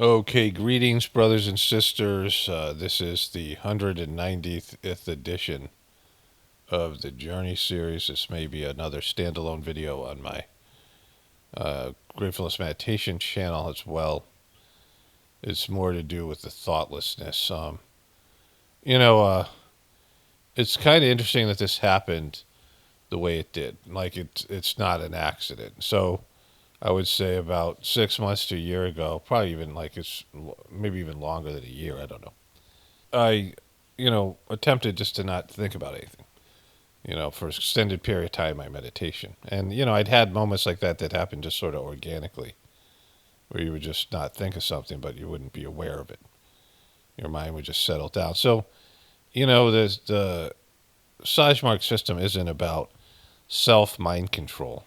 Okay, greetings, brothers and sisters. This is the 190th edition of the Journey series. This may be another standalone video on my Gratefullness meditation channel as well. It's more to do with the thoughtlessness. You know, uh, it's kind of interesting that this happened the way it did. Like it's not an accident. So I would say about 6 months to a year ago, probably even like it's maybe even longer than a year. I don't know. I, attempted just to not think about anything, for an extended period of time, my meditation. And, I'd had moments like that happen just sort of organically, where you would just not think of something, but you wouldn't be aware of it. Your mind would just settle down. So, the Sahaj Marg system isn't about self mind control,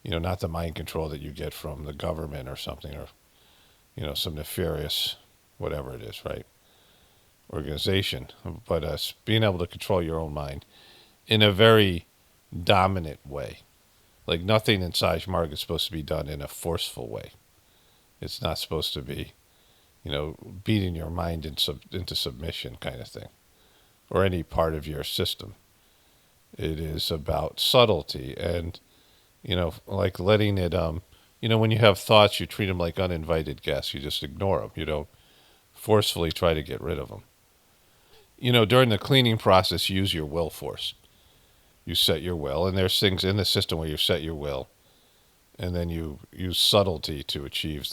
not the mind control that you get from the government or something, or, some nefarious, whatever it is, right? Organization, but being able to control your own mind in a very dominant way. Like nothing in Sahaj Marg is supposed to be done in a forceful way. It's not supposed to be, beating your mind into submission kind of thing, or any part of your system. It is about subtlety and, like letting it, when you have thoughts, you treat them like uninvited guests. You just ignore them. You don't forcefully try to get rid of them. During the cleaning process, use your will force. You set your will, and there's things in the system where you set your will, and then you use subtlety to achieve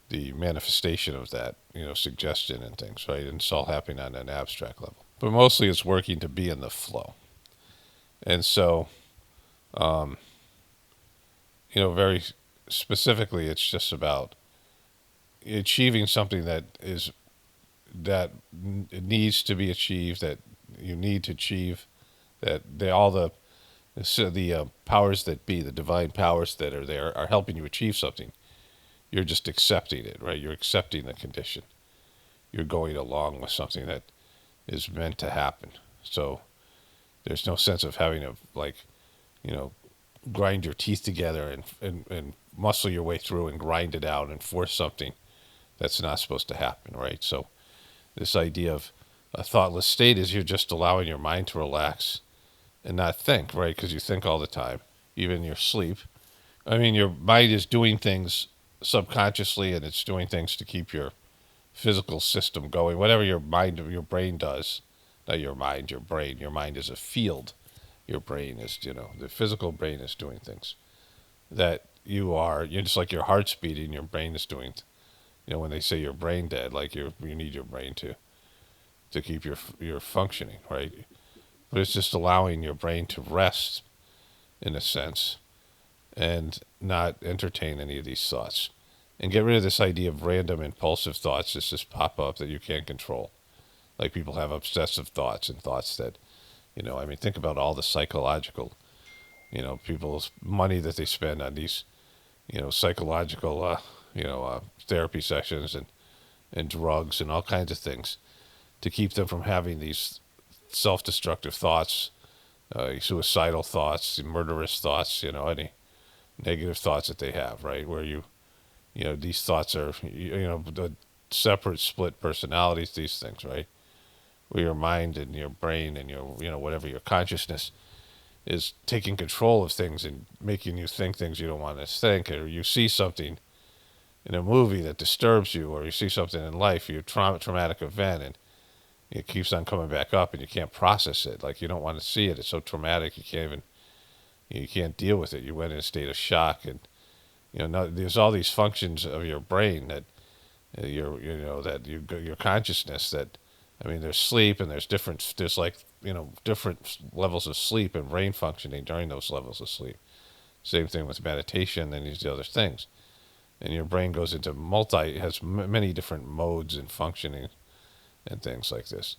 the manifestation of that, suggestion and things, right? And it's all happening on an abstract level. But mostly it's working to be in the flow. And so, um, very specifically, it's just about achieving something that needs to be achieved, that you need to achieve, that all the powers that be, the divine powers that are there, are helping you achieve something. You're just accepting it, right? You're accepting the condition. You're going along with something that is meant to happen. So there's no sense of having to you know, grind your teeth together and muscle your way through and grind it out and force something that's not supposed to happen, right? So this idea of a thoughtless state is you're just allowing your mind to relax and not think, right? Because you think all the time, even in your sleep. I mean, your mind is doing things subconsciously, and it's doing things to keep your physical system going. Whatever your brain does, not your mind, your brain. Your mind is a field. Your brain is, the physical brain is doing things that you're just like your heart's beating, your brain is doing, when they say you're brain dead, like you need your brain to keep your functioning, right? But it's just allowing your brain to rest in a sense and not entertain any of these thoughts and get rid of this idea of random impulsive thoughts that just pop up that you can't control. Like people have obsessive thoughts and thoughts that, think about all the psychological, people's money that they spend on these, psychological, therapy sessions and drugs and all kinds of things to keep them from having these self-destructive thoughts, suicidal thoughts, murderous thoughts, any negative thoughts that they have, right? Where these thoughts are, the separate, split personalities, these things, right? Where your mind and your brain and your, whatever your consciousness is taking control of things and making you think things you don't want to think, or you see something in a movie that disturbs you, or you see something in life, you traumatic event, and it keeps on coming back up, and you can't process it. Like you don't want to see it. It's so traumatic, you can't deal with it. You went in a state of shock, and there's all these functions of your brain that your consciousness that. I mean, there's sleep, and there's different levels of sleep and brain functioning during those levels of sleep. Same thing with meditation and these other things. And your brain goes into has many different modes and functioning and things like this.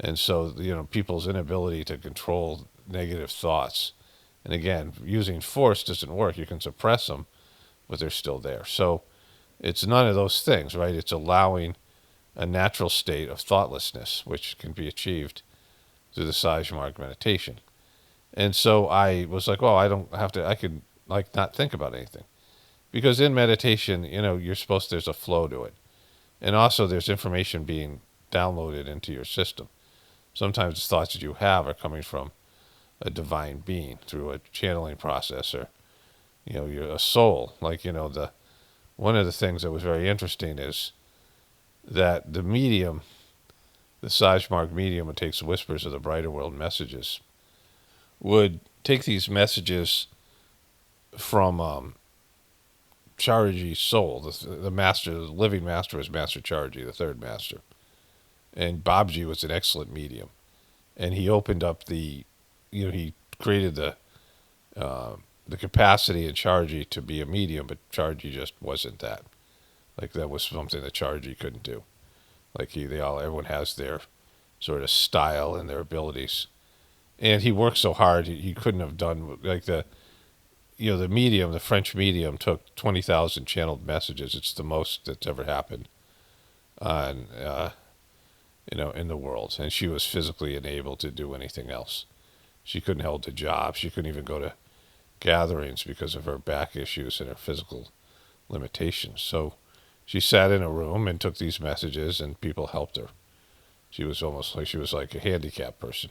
And so, people's inability to control negative thoughts. And again, using force doesn't work. You can suppress them, but they're still there. So it's none of those things, right? It's allowing a natural state of thoughtlessness, which can be achieved through the Sahaj Marg meditation. And so I was like, well, I don't have to, I could like not think about anything. Because in meditation, there's a flow to it. And also there's information being downloaded into your system. Sometimes the thoughts that you have are coming from a divine being through a channeling process, or, you're a soul. Like, one of the things that was very interesting is that the medium, the Sahaj Marg medium, who takes Whispers of the Brighter World messages, would take these messages from Charji's soul. The master, the living master, was Master Charji, the third master. And Babji was an excellent medium. And he opened up he created the capacity in Charji to be a medium, but Charji just wasn't that. Like, that was something that Charji couldn't do. Like, everyone has their sort of style and their abilities. And he worked so hard, he couldn't have done, like, the medium, the French medium, took 20,000 channeled messages. It's the most that's ever happened on, in the world. And she was physically unable to do anything else. She couldn't hold a job. She couldn't even go to gatherings because of her back issues and her physical limitations. So she sat in a room and took these messages, and people helped her. She was almost like a handicapped person.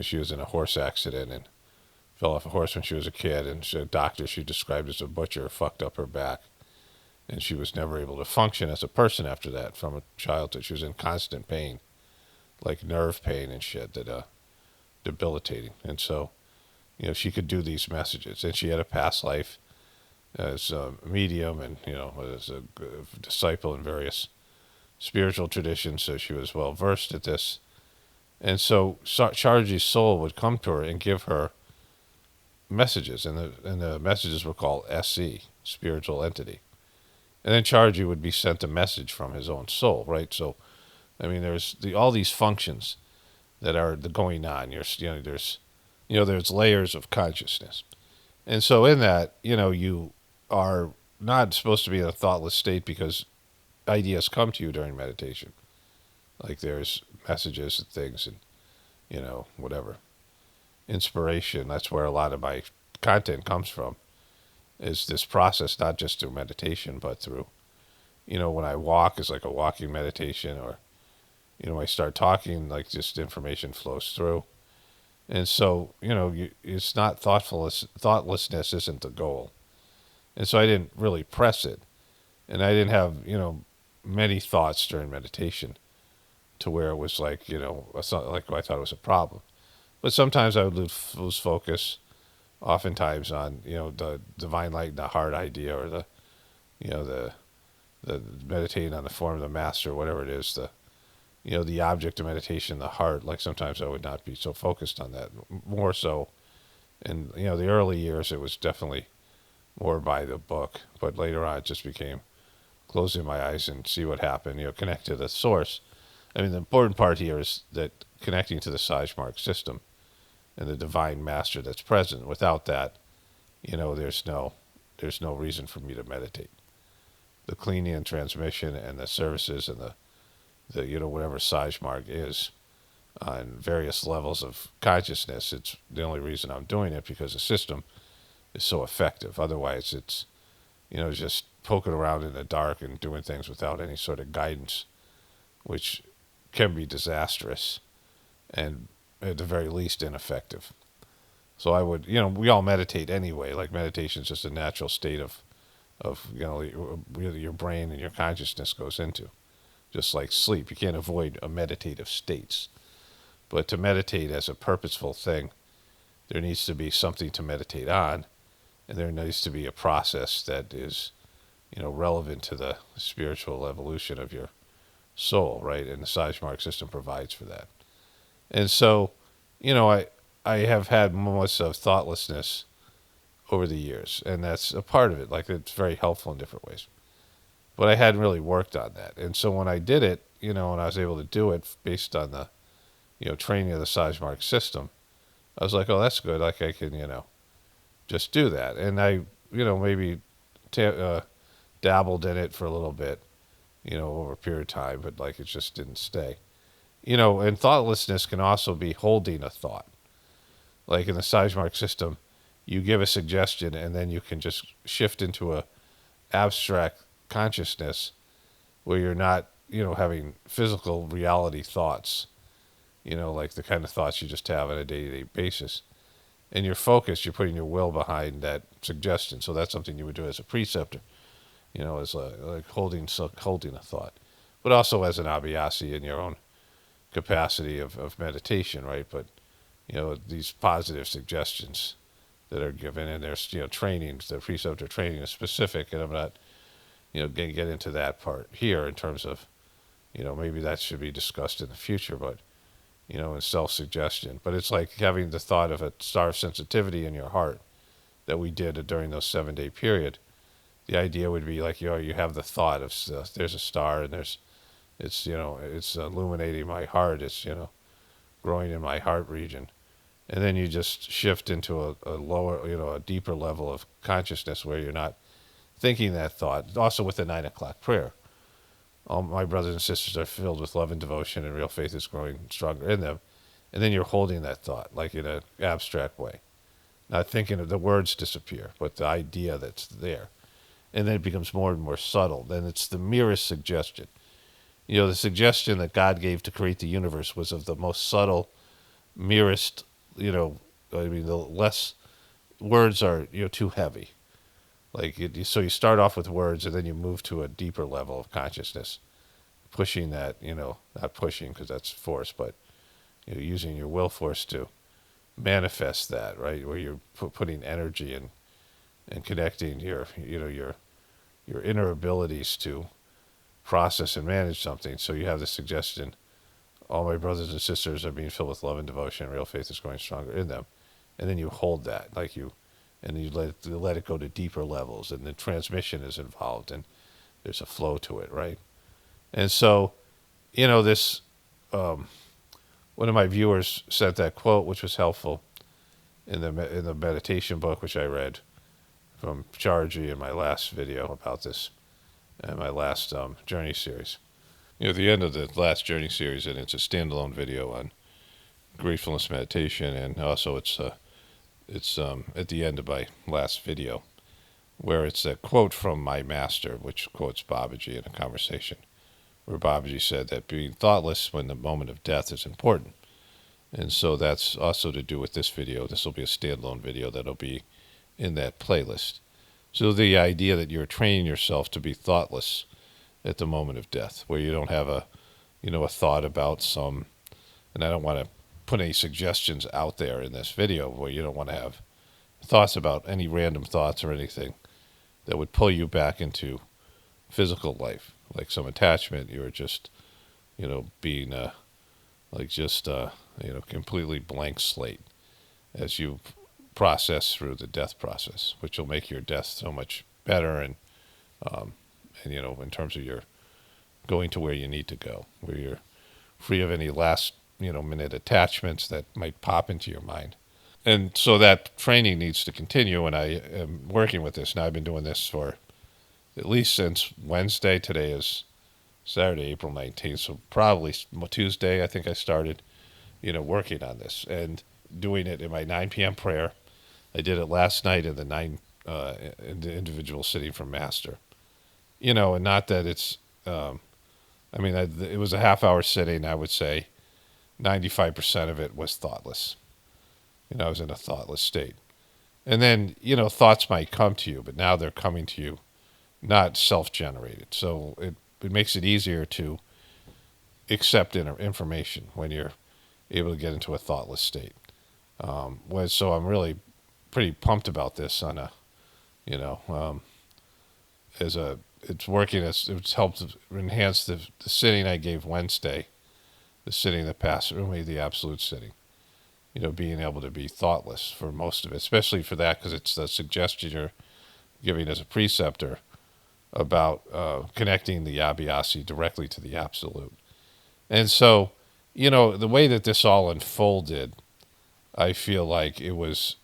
She was in a horse accident and fell off a horse when she was a kid, and a doctor she described as a butcher fucked up her back. And she was never able to function as a person after that from a childhood. She was in constant pain, like nerve pain and shit, that debilitating. And so, she could do these messages. And she had a past life as a medium and, as a disciple in various spiritual traditions, so she was well versed at this. And so Charji's soul would come to her and give her messages, and the messages were called SE, spiritual entity. And then Charji would be sent a message from his own soul, right? So, I mean, there's all these functions that are going on. There's layers of consciousness. And so in that, you are not supposed to be in a thoughtless state because ideas come to you during meditation. Like, there's messages and things and, whatever. Inspiration, that's where a lot of my content comes from, is this process, not just through meditation, but through, when I walk, is like a walking meditation, or, when I start talking, like, just information flows through. And so, it's not thoughtlessness isn't the goal. And so I didn't really press it. And I didn't have, many thoughts during meditation to where it was like, I thought it was a problem. But sometimes I would lose focus, oftentimes on, the divine light in the heart idea, or the meditating on the form of the master, whatever it is, the object of meditation, the heart. Like, sometimes I would not be so focused on that. More so in, the early years, it was definitely more by the book. But later on, it just became closing my eyes and see what happened, connect to the source. I mean, the important part here is that connecting to the Sahaj Marg system and the divine master that's present. Without that, there's no reason for me to meditate. The cleaning and transmission and the services and the whatever Sahaj Marg is on various levels of consciousness, it's the only reason I'm doing it, because the system is so effective. Otherwise, it's, just poking around in the dark and doing things without any sort of guidance, which can be disastrous and at the very least ineffective. So I would, we all meditate anyway. Like, meditation is just a natural state of your brain and your consciousness goes into. Just like sleep, you can't avoid a meditative states. But to meditate as a purposeful thing, there needs to be something to meditate on, and there needs to be a process that is, relevant to the spiritual evolution of your soul, right? And the Sahaj Marg system provides for that. And so, I have had moments of thoughtlessness over the years, and that's a part of it. Like, it's very helpful in different ways. But I hadn't really worked on that. And so when I did it, and I was able to do it based on the, training of the Sahaj Marg system, I was like, oh, that's good. Like, I can, just do that. And I, maybe dabbled in it for a little bit, over a period of time, but like, it just didn't stay. And thoughtlessness can also be holding a thought. Like, in the Sahaj Marg system, you give a suggestion and then you can just shift into a abstract consciousness where you're not, having physical reality thoughts, like the kind of thoughts you just have on a day-to-day basis. And you're focused, you're putting your will behind that suggestion. So that's something you would do as a preceptor, as like holding a thought, but also as an abhyasi in your own capacity of meditation, right? But, these positive suggestions that are given, and there's, trainings, the preceptor training is specific, and I'm not, going to get into that part here in terms of, maybe that should be discussed in the future, but, in self-suggestion. But it's like having the thought of a star of sensitivity in your heart that we did during those 7-day period. The idea would be like, you have the thought of there's a star, and it's illuminating my heart. It's, growing in my heart region. And then you just shift into a lower, a deeper level of consciousness where you're not thinking that thought. Also with the 9 o'clock prayer. All my brothers and sisters are filled with love and devotion, and real faith is growing stronger in them. And then you're holding that thought, like in an abstract way. Not thinking of the words disappear, but the idea that's there. And then it becomes more and more subtle. Then it's the merest suggestion. The suggestion that God gave to create the universe was of the most subtle, merest, the less words are, too heavy. Like, so you start off with words, and then you move to a deeper level of consciousness, pushing that, not pushing because that's force, but using your will force to manifest that, right? Where you're putting energy and connecting your inner abilities to process and manage something. So you have the suggestion, all my brothers and sisters are being filled with love and devotion, real faith is growing stronger in them. And then you hold that, and you let it go to deeper levels, and the transmission is involved, and there's a flow to it, right? And so, this, one of my viewers sent that quote, which was helpful in the meditation book, which I read from Charji in my last video about this, and my last journey series. The end of the last journey series, and it's a standalone video on Gratefullness meditation, and also it's at the end of my last video, where it's a quote from my master, which quotes Babaji in a conversation, where Babaji said that being thoughtless when the moment of death is important. And so that's also to do with this video. This will be a standalone video that'll be in that playlist. So the idea that you're training yourself to be thoughtless at the moment of death, where you don't have a thought about some, and I don't want to put any suggestions out there in this video, where you don't want to have thoughts about any random thoughts or anything that would pull you back into physical life, like some attachment. You're just, being completely blank slate as you process through the death process, which will make your death so much better, and in terms of your going to where you need to go, where you're free of any last minute attachments that might pop into your mind. And so that training needs to continue, and I am working with this. Now I've been doing this for at least since Wednesday. Today is Saturday, April 19th, so probably Tuesday I think I started, working on this and doing it in my 9 p.m. prayer. I did it last night in the in the individual sitting from Master. And not that it's, it was a half-hour sitting. I would say 95% of it was thoughtless. I was in a thoughtless state. And then, thoughts might come to you, but now they're coming to you not self-generated. So it makes it easier to accept information when you're able to get into a thoughtless state. So I'm really pretty pumped about this on a, it's working, it's helped enhance the sitting I gave Wednesday, the sitting that passed through me, the absolute sitting. Being able to be thoughtless for most of it, especially for that, because it's the suggestion you're giving as a preceptor about connecting the abhyasi directly to the absolute. And so, the way that this all unfolded, I feel like it was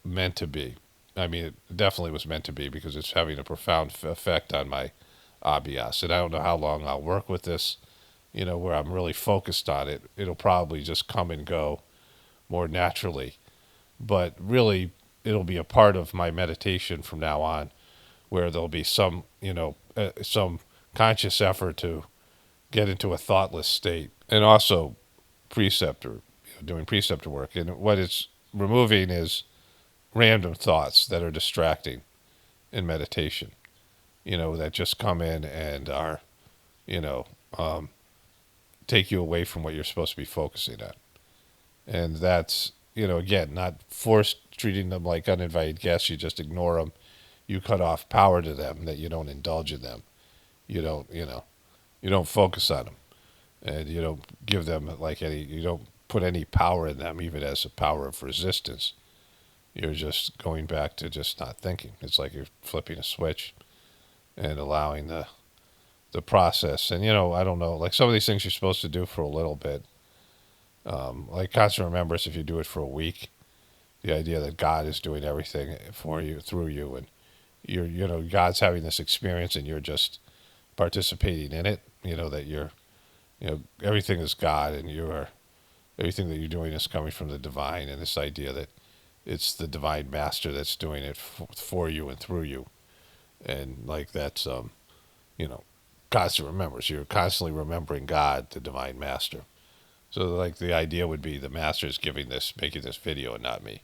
meant to be. It definitely was meant to be, because it's having a profound effect on my abhyas. And I don't know how long I'll work with this, where I'm really focused on it. It'll probably just come and go more naturally. But really, it'll be a part of my meditation from now on, where there'll be some, some conscious effort to get into a thoughtless state, and also preceptor, doing preceptor work. And what it's removing is random thoughts that are distracting in meditation, that just come in and are, you know, um, take you away from what you're supposed to be focusing on. And that's, again, not forced treating them like uninvited guests. You just ignore them. You cut off power to them, that you don't indulge in them. You don't, you don't focus on them, and you don't give them you don't put any power in them, even as a power of resistance. You're just going back to just not thinking. It's like you're flipping a switch and allowing the process. And I don't know, like some of these things you're supposed to do for a little bit. Like constant remembrance, if you do it for a week, the idea that God is doing everything for you, through you, and God's having this experience and you're just participating in it. That you're, everything is God, and everything that you're doing is coming from the divine, and this idea that it's the divine master that's doing it for you and through you. And like that's, constant remembrance. You're constantly remembering God, the divine master. So like the idea would be the master is making this video and not me.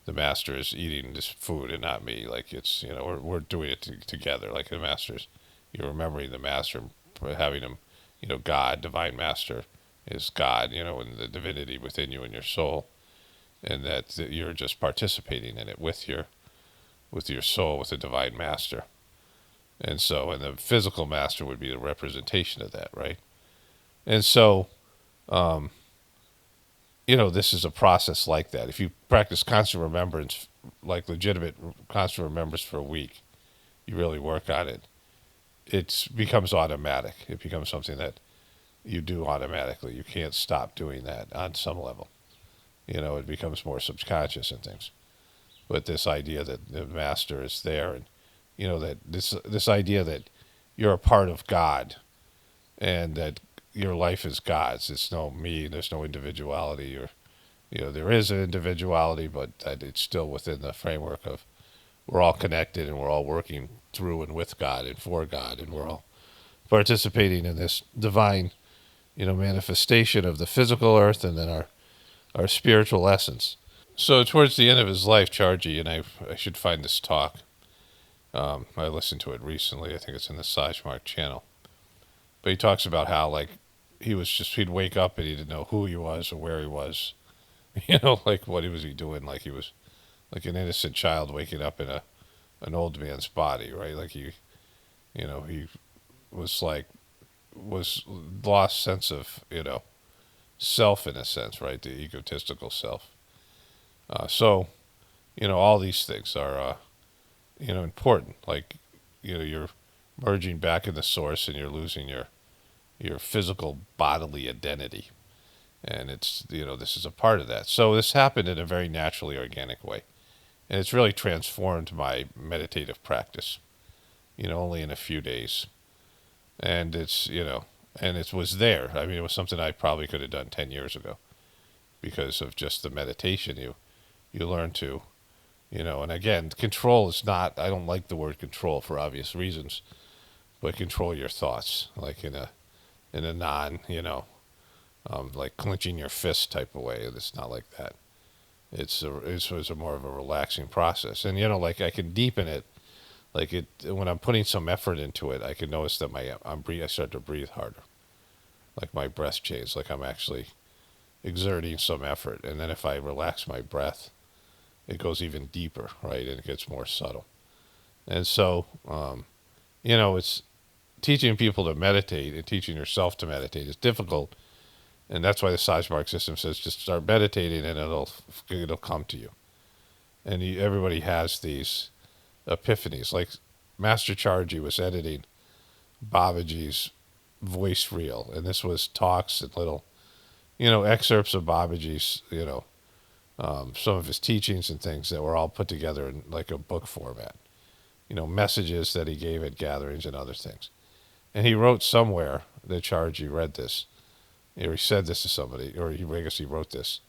The master is eating this food and not me. Like it's, we're doing it together. Like the master's, you're remembering the master, having him, God, divine master is God, and the divinity within you and your soul. And that you're just participating in it with your soul, with the divine master. And the physical master would be the representation of that, right? And so, this is a process like that. If you practice constant remembrance, like legitimate constant remembrance for a week, you really work on it, it becomes automatic. It becomes something that you do automatically. You can't stop doing that on some level. It becomes more subconscious and things. But this idea that the master is there, and, that this idea that you're a part of God, and that your life is God's. It's no me. There's no individuality, or, there is an individuality, but that it's still within the framework of we're all connected and we're all working through and with God and for God, and we're all participating in this divine, manifestation of the physical earth, and then our spiritual essence. So towards the end of his life, Charji, and I should find this talk. I listened to it recently. I think it's in the Sahaj Marg channel. But he talks about how he'd wake up and he didn't know who he was or where he was. Like what was he doing? Like he was like an innocent child waking up in an old man's body, right? Like he was lost sense of, self in a sense, right? The egotistical self. So, all these things are, important. Like, you're merging back in the source, and you're losing your physical bodily identity. And it's, this is a part of that. So this happened in a very naturally organic way. And it's really transformed my meditative practice, only in a few days. And it's, and it was there. I mean, it was something I probably could have done 10 years ago because of just the meditation you learn to, and again, control is not, I don't like the word control for obvious reasons, but control your thoughts, like in a non, like clenching your fist type of way. It's not like that. It was a more of a relaxing process. And, like I can deepen it. Like when I'm putting some effort into it, I can notice that I start to breathe harder. Like my breath changes, like I'm actually exerting some effort. And then if I relax my breath, it goes even deeper, right? And it gets more subtle. And so, it's teaching people to meditate and teaching yourself to meditate is difficult. And that's why the Sahaj Marg system says just start meditating and it'll come to you. And everybody has these epiphanies. Like Master Charji was editing Babaji's voice reel, and this was talks and little, excerpts of Babaji's, some of his teachings and things that were all put together in like a book format, messages that he gave at gatherings and other things. And he wrote somewhere that Charji read this, or he said this to somebody, or I guess he wrote this.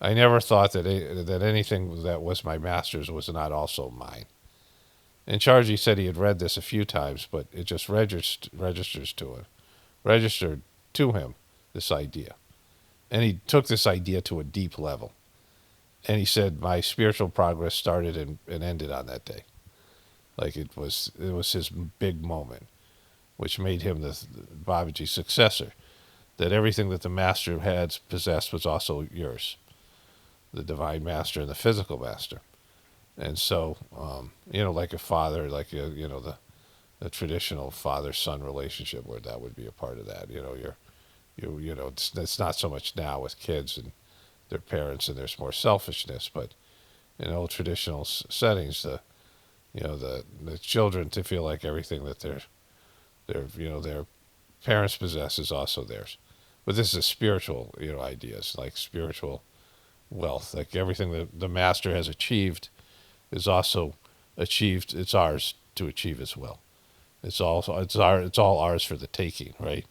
I never thought that anything that was my master's was not also mine. And Charji said he had read this a few times, but it just registered to him this idea. And he took this idea to a deep level. And he said, my spiritual progress started and ended on that day. Like it was his big moment, which made him the Babaji's successor. That everything that the master had possessed was also yours, the divine master and the physical master. And so, like a father, like the traditional father-son relationship, where that would be a part of that. It's not so much now with kids and their parents, and there's more selfishness. But in old traditional settings, the children to feel like everything that their parents possess is also theirs. But this is a spiritual, ideas like spiritual wealth, like everything that the master has achieved is also achieved. It's ours to achieve as well. It's all ours for the taking, right?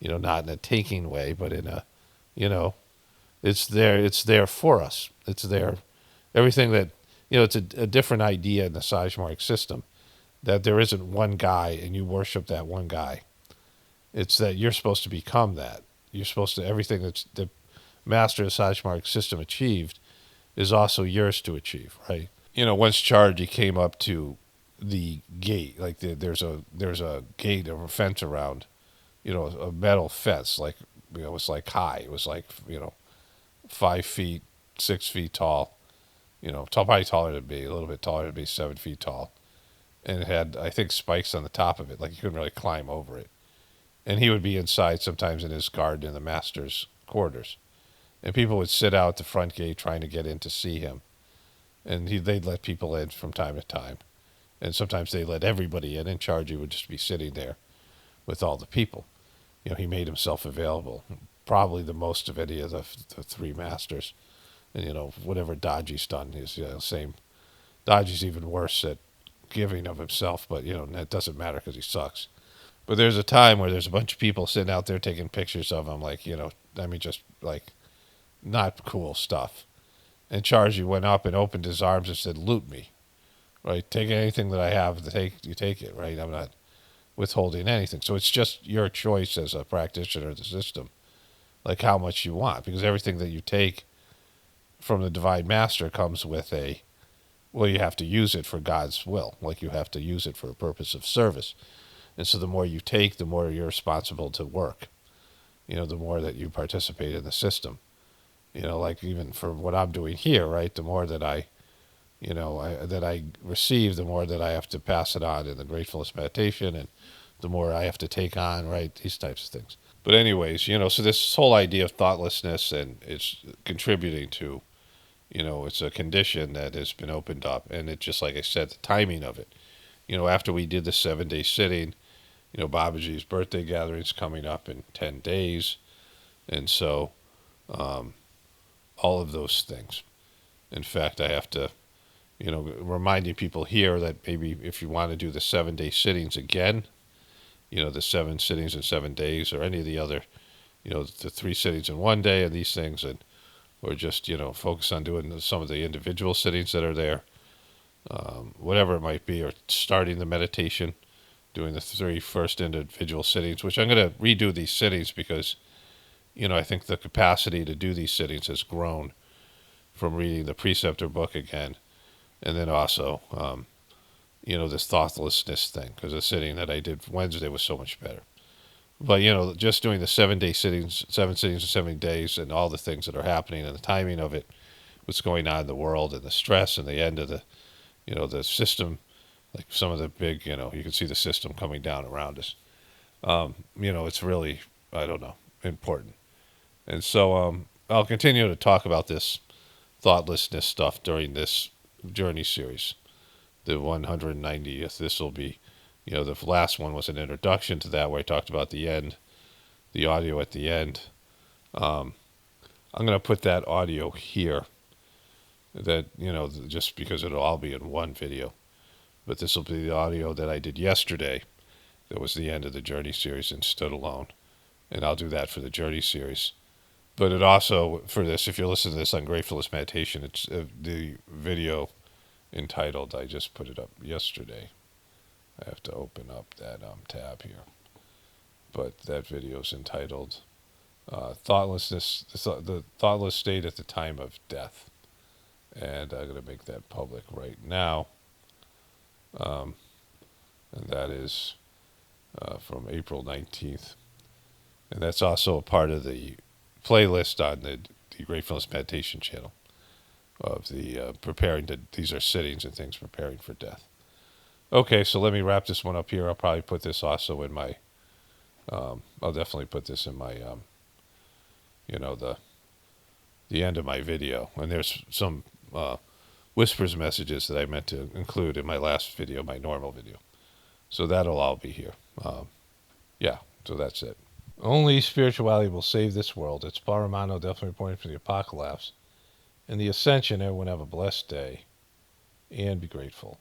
Not in a taking way, but in a, it's there for us. It's there. Everything that, it's a different idea in the Sahaj Marg system, that there isn't one guy and you worship that one guy. It's that you're supposed to become that. You're supposed to, everything that's the master of the Sahaj Marg system achieved is also yours to achieve, right? Once Charji came up to the gate, like there's a gate or a fence around, a metal fence, like, it was like high. It was like, 5 feet, 6 feet tall, probably taller than me, a little bit taller than me, 7 feet tall. And it had, I think, spikes on the top of it, like you couldn't really climb over it. And he would be inside sometimes in his garden in the master's quarters. And people would sit out at the front gate trying to get in to see him. And they'd let people in from time to time. And sometimes they let everybody in, and Charji would just be sitting there with all the people. He made himself available, probably the most of any of the three masters. And, whatever Daji's done is same. Daji's even worse at giving of himself, but, that doesn't matter because he sucks. But there's a time where there's a bunch of people sitting out there taking pictures of him, like, just like not cool stuff. And Charji went up and opened his arms and said, loot me, right? Take anything that I have, you take it, right? I'm not withholding anything. So it's just your choice as a practitioner of the system, like how much you want, because everything that you take from the Divine Master comes with you have to use it for God's will, like you have to use it for a purpose of service. And so the more you take, the more you're responsible to work, the more that you participate in the system. Like even for what I'm doing here, right? The more that I receive, the more that I have to pass it on in the gratefulness meditation, and the more I have to take on, right? These types of things. But anyways, so this whole idea of thoughtlessness, and it's contributing to, it's a condition that has been opened up. And it just, like I said, the timing of it, after we did the 7-day sitting, Babaji's birthday gathering's coming up in 10 days. And so, all of those things. In fact, I have to, reminding people here that maybe if you want to do the 7-day sittings again, the 7 sittings in 7 days, or any of the other, the 3 sittings in 1 day, and these things, or just, focus on doing some of the individual sittings that are there, whatever it might be, or starting the meditation, doing the 3 first individual sittings, which I'm going to redo these sittings because, I think the capacity to do these sittings has grown from reading the preceptor book again. And then also, this thoughtlessness thing, because the sitting that I did Wednesday was so much better. But, just doing the 7-day sittings, 7 sittings in 7 days, and all the things that are happening and the timing of it, what's going on in the world, and the stress and the end of the, the system, like some of the big, you can see the system coming down around us. It's really, I don't know, important. And so I'll continue to talk about this thoughtlessness stuff during this journey series, the 190th. This will be, the last one was an introduction to that, where I talked about the end, the audio at the end. I'm going to put that audio here, that, just because it'll all be in one video. But this will be the audio that I did yesterday. That was the end of the journey series and stood alone. And I'll do that for the journey series. But it also, for this, if you're listening to this on Gratefulness Meditation, it's the video entitled, I just put it up yesterday. I have to open up that tab here. But that video is entitled Thoughtlessness, the Thoughtless State at the Time of Death. And I'm going to make that public right now. And that is from April 19th. And that's also a part of the playlist on the Gratefullness Meditation channel of the these are sittings and things preparing for death. Okay, so let me wrap this one up here. I'll probably put this also in my, I'll definitely put this in my, the end of my video. And there's some whispers messages that I meant to include in my last video, my normal video. So that'll all be here. Yeah, so that's it. Only spirituality will save this world. It's Paul Romano, definitely reporting from the Apocalaughs. And the Ascension, everyone have a blessed day and be grateful.